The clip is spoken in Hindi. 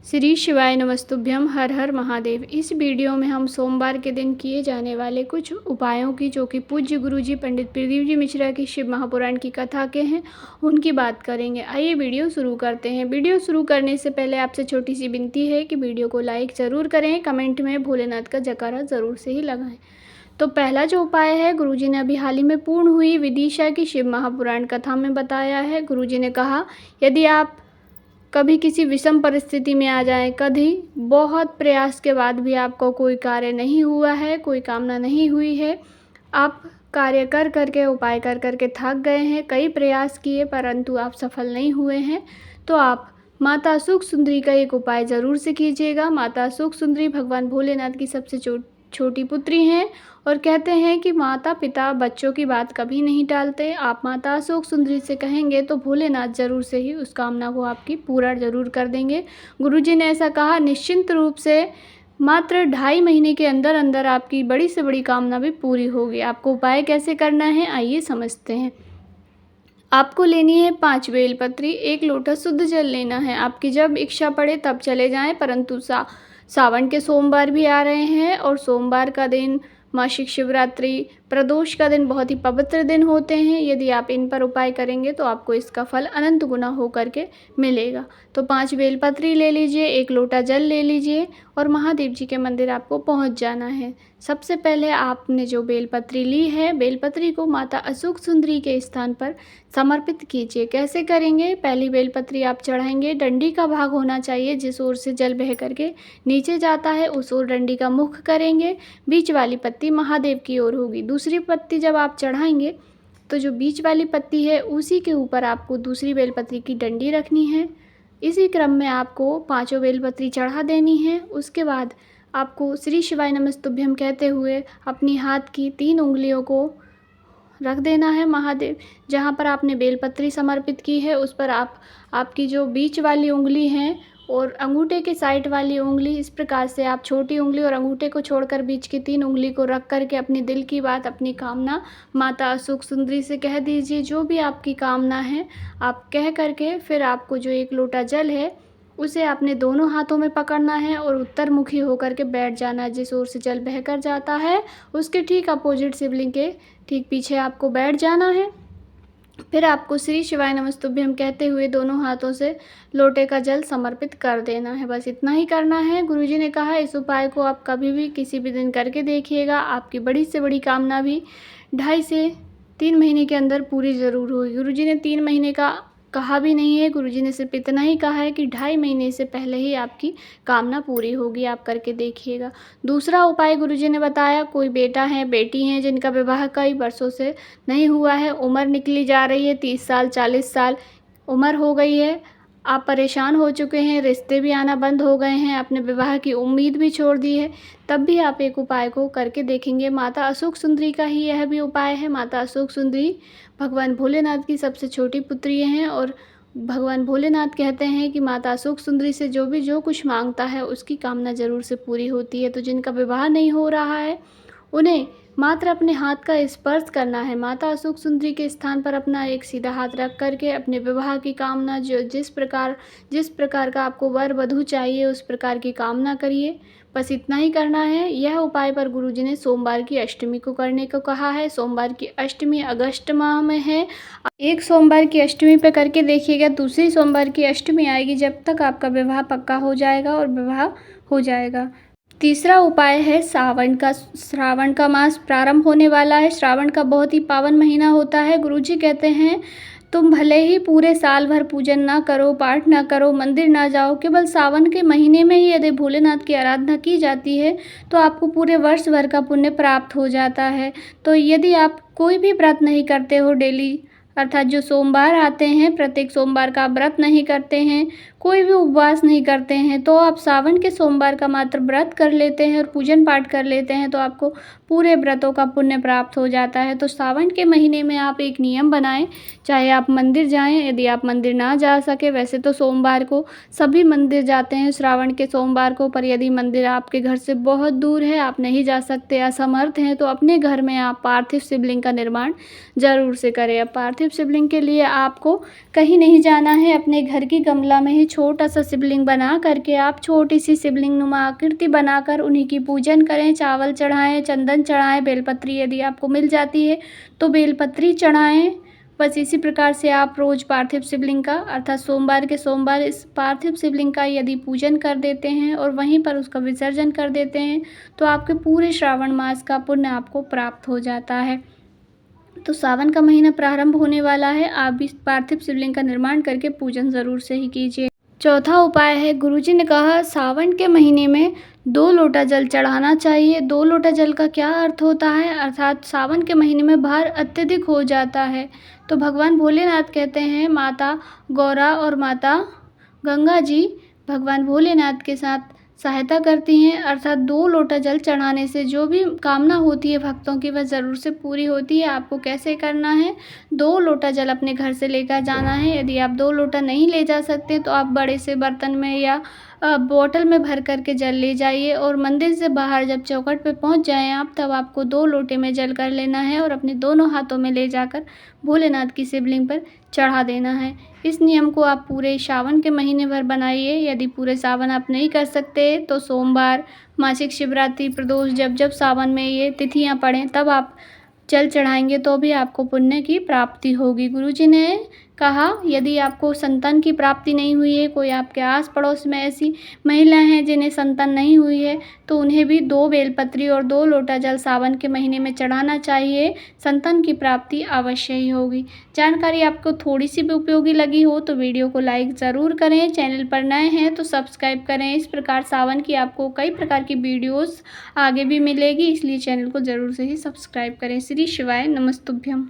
श्री शिवाय नमस्तुभ्यम। हर हर महादेव। इस वीडियो में हम सोमवार के दिन किए जाने वाले कुछ उपायों की, जो कि पूज्य गुरुजी पंडित प्रदीप जी मिश्रा की शिव महापुराण की कथा के हैं, उनकी बात करेंगे। आइए वीडियो शुरू करते हैं। वीडियो शुरू करने से पहले आपसे छोटी सी विनती है कि वीडियो को लाइक ज़रूर करें, कमेंट में भोलेनाथ का जयकारा ज़रूर से ही लगाएं। तो पहला जो उपाय है, गुरुजी ने अभी हाल ही में पूर्ण हुई विदिशा की शिव महापुराण कथा में बताया है। गुरुजी ने कहा, यदि आप कभी किसी विषम परिस्थिति में आ जाएं, कभी बहुत प्रयास के बाद भी आपको कोई कार्य नहीं हुआ है, कोई कामना नहीं हुई है, आप कार्य कर करके, उपाय कर करके थक गए हैं, कई प्रयास किए परंतु आप सफल नहीं हुए हैं, तो आप माता सुख सुंदरी का एक उपाय ज़रूर से कीजिएगा। माता सुख सुंदरी भगवान भोलेनाथ की सबसे छोटी पुत्री हैं और कहते हैं कि माता पिता बच्चों की बात कभी नहीं टालते। आप माता सुख सुंदरी से कहेंगे तो भोलेनाथ ज़रूर से ही उस कामना को आपकी पूरा ज़रूर कर देंगे। गुरुजी ने ऐसा कहा, निश्चिंत रूप से मात्र 2.5 महीने के अंदर अंदर आपकी बड़ी से बड़ी कामना भी पूरी होगी। आपको उपाय कैसे करना है, आइए समझते हैं। आपको लेनी है 5 बेलपत्री, 1 लोटा शुद्ध जल लेना है। आपकी जब इच्छा पड़े तब चले जाएं, परंतु सावन के सोमवार भी आ रहे हैं और सोमवार का दिन, मासिक शिवरात्रि, प्रदोष का दिन बहुत ही पवित्र दिन होते हैं। यदि आप इन पर उपाय करेंगे तो आपको इसका फल अनंत गुना हो करके मिलेगा। तो 5 बेलपत्री ले लीजिए, 1 लोटा जल ले लीजिए और महादेव जी के मंदिर आपको पहुंच जाना है। सबसे पहले आपने जो बेलपत्री ली है, बेलपत्री को माता अशोक सुंदरी के स्थान पर समर्पित कीजिए। कैसे करेंगे? पहली बेलपत्री आप चढ़ाएंगे, डंडी का भाग होना चाहिए जिस ओर से जल बह करके नीचे जाता है, उस ओर डंडी का मुख करेंगे। बीच वाली पत्ती महादेव की ओर होगी। दूसरी पत्ती जब आप चढ़ाएंगे तो जो बीच वाली पत्ती है उसी के ऊपर आपको दूसरी बेलपत्री की डंडी रखनी है। इसी क्रम में आपको 5 बेलपत्री चढ़ा देनी है। उसके बाद आपको श्री शिवाय नमस्तुभ्यम कहते हुए अपनी हाथ की 3 उंगलियों को रख देना है महादेव। जहाँ पर आपने बेलपत्री समर्पित की है उस पर आपकी जो बीच वाली उंगली है और अंगूठे के साइड वाली उंगली, इस प्रकार से आप छोटी उंगली और अंगूठे को छोड़कर बीच की 3 उंगली को रख करके अपने दिल की बात, अपनी कामना माता सुख सुंदरी से कह दीजिए। जो भी आपकी कामना है आप कह करके फिर आपको जो 1 लोटा जल है उसे आपने दोनों हाथों में पकड़ना है और उत्तरमुखी होकर के बैठ जाना है। जिस ओर से जल बहकर जाता है उसके ठीक अपोजिट शिवलिंग के ठीक पीछे आपको बैठ जाना है। फिर आपको श्री शिवाय नमस्तुभ्यम कहते हुए दोनों हाथों से लोटे का जल समर्पित कर देना है। बस इतना ही करना है। गुरुजी ने कहा, इस उपाय को आप कभी भी किसी भी दिन करके देखिएगा, आपकी बड़ी से बड़ी कामना भी 2.5 से 3 महीने के अंदर पूरी ज़रूर होगी। गुरुजी ने 3 महीने का कहा भी नहीं है, गुरुजी ने सिर्फ इतना ही कहा है कि 2.5 महीने से पहले ही आपकी कामना पूरी होगी। आप करके देखिएगा। दूसरा उपाय गुरुजी ने बताया, कोई बेटा है, बेटी हैं जिनका विवाह कई वर्षों से नहीं हुआ है, उम्र निकली जा रही है, 30 साल 40 साल उम्र हो गई है, आप परेशान हो चुके हैं, रिश्ते भी आना बंद हो गए हैं, आपने विवाह की उम्मीद भी छोड़ दी है, तब भी आप एक उपाय को करके देखेंगे। माता अशोक सुंदरी का ही यह भी उपाय है। माता अशोक सुंदरी भगवान भोलेनाथ की सबसे छोटी पुत्री हैं और भगवान भोलेनाथ कहते हैं कि माता अशोक सुंदरी से जो कुछ मांगता है उसकी कामना ज़रूर से पूरी होती है। तो जिनका विवाह नहीं हो रहा है उन्हें मात्र अपने हाथ का स्पर्श करना है। माता अशोक सुंदरी के स्थान पर अपना एक सीधा हाथ रख करके अपने विवाह की कामना, जो जिस प्रकार का आपको वर वधू चाहिए उस प्रकार की कामना करिए। बस इतना ही करना है। यह उपाय पर गुरुजी ने सोमवार की अष्टमी को करने को कहा है। सोमवार की अष्टमी अगस्त माह में है। एक सोमवार की अष्टमी पे करके देखिएगा, दूसरी सोमवार की अष्टमी आएगी जब तक आपका विवाह पक्का हो जाएगा और विवाह हो जाएगा। तीसरा उपाय है श्रावण का मास प्रारंभ होने वाला है। श्रावण का बहुत ही पावन महीना होता है। गुरुजी कहते हैं, तुम भले ही पूरे साल भर पूजन ना करो, पाठ ना करो, मंदिर ना जाओ, केवल सावन के महीने में ही यदि भोलेनाथ की आराधना की जाती है तो आपको पूरे वर्ष भर का पुण्य प्राप्त हो जाता है। तो यदि आप कोई भी व्रत नहीं करते हो डेली, अर्थात जो सोमवार आते हैं प्रत्येक सोमवार का व्रत नहीं करते हैं, कोई भी उपवास नहीं करते हैं, तो आप सावन के सोमवार का मात्र व्रत कर लेते हैं और पूजन पाठ कर लेते हैं तो आपको पूरे व्रतों का पुण्य प्राप्त हो जाता है। तो सावन के महीने में आप एक नियम बनाएं, चाहे आप मंदिर जाएं, यदि आप मंदिर ना जा सके, वैसे तो सोमवार को सभी मंदिर जाते हैं श्रावण के सोमवार को, पर यदि मंदिर आपके घर से बहुत दूर है, आप नहीं जा सकते, असमर्थ हैं, तो अपने घर में आप पार्थिव शिवलिंग का निर्माण ज़रूर से करें। अब पार्थिव शिवलिंग के लिए आपको कहीं नहीं जाना है, अपने घर की गमला में ही छोटा सा शिवलिंग बना करके आप छोटी सी शिवलिंग नुमा आकृति बनाकर उन्हीं की पूजन करें। चावल चढ़ाएं, चंदन चढ़ाएं, बेलपत्री यदि आपको मिल जाती है तो बेलपत्री चढ़ाएं। बस इसी प्रकार से आप रोज़ पार्थिव शिवलिंग का अर्थात सोमवार के सोमवार इस पार्थिव शिवलिंग का यदि पूजन कर देते हैं और वहीं पर उसका विसर्जन कर देते हैं तो आपके पूरे श्रावण मास का पुण्य आपको प्राप्त हो जाता है। तो सावन का महीना प्रारंभ होने वाला है, आप भी पार्थिव शिवलिंग का निर्माण करके पूजन ज़रूर से ही कीजिए। चौथा उपाय है, गुरुजी ने कहा सावन के महीने में 2 लोटा जल चढ़ाना चाहिए। 2 लोटा जल का क्या अर्थ होता है, अर्थात सावन के महीने में भार अत्यधिक हो जाता है तो भगवान भोलेनाथ कहते हैं माता गौरा और माता गंगा जी भगवान भोलेनाथ के साथ सहायता करती हैं, अर्थात 2 लोटा जल चढ़ाने से जो भी कामना होती है भक्तों की वह ज़रूर से पूरी होती है। आपको कैसे करना है, 2 लोटा जल अपने घर से लेकर जाना है। यदि आप 2 लोटा नहीं ले जा सकते तो आप बड़े से बर्तन में या बोतल में भर करके जल ले जाइए और मंदिर से बाहर जब चौखट पे पहुंच जाएं आप, तब आपको 2 लोटे में जल कर लेना है और अपने दोनों हाथों में ले जाकर भोलेनाथ की शिवलिंग पर चढ़ा देना है। इस नियम को आप पूरे सावन के महीने भर बनाइए। यदि पूरे सावन आप नहीं कर सकते तो सोमवार, मासिक शिवरात्रि, प्रदोष जब जब सावन में ये तिथियां पड़ें तब आप जल चढ़ाएंगे तो भी आपको पुण्य की प्राप्ति होगी। गुरुजी ने कहा यदि आपको संतान की प्राप्ति नहीं हुई है, कोई आपके आस पड़ोस में ऐसी महिलाएं हैं जिन्हें संतान नहीं हुई है तो उन्हें भी 2 बेलपत्री और 2 लोटा जल सावन के महीने में चढ़ाना चाहिए, संतान की प्राप्ति अवश्य ही होगी। जानकारी आपको थोड़ी सी भी उपयोगी लगी हो तो वीडियो को लाइक ज़रूर करें, चैनल पर नए हैं तो सब्सक्राइब करें। इस प्रकार सावन की आपको कई प्रकार की वीडियोज़ आगे भी मिलेगी, इसलिए चैनल को ज़रूर से ही सब्सक्राइब करें। श्री शिवाय नमस्तुभ्यम।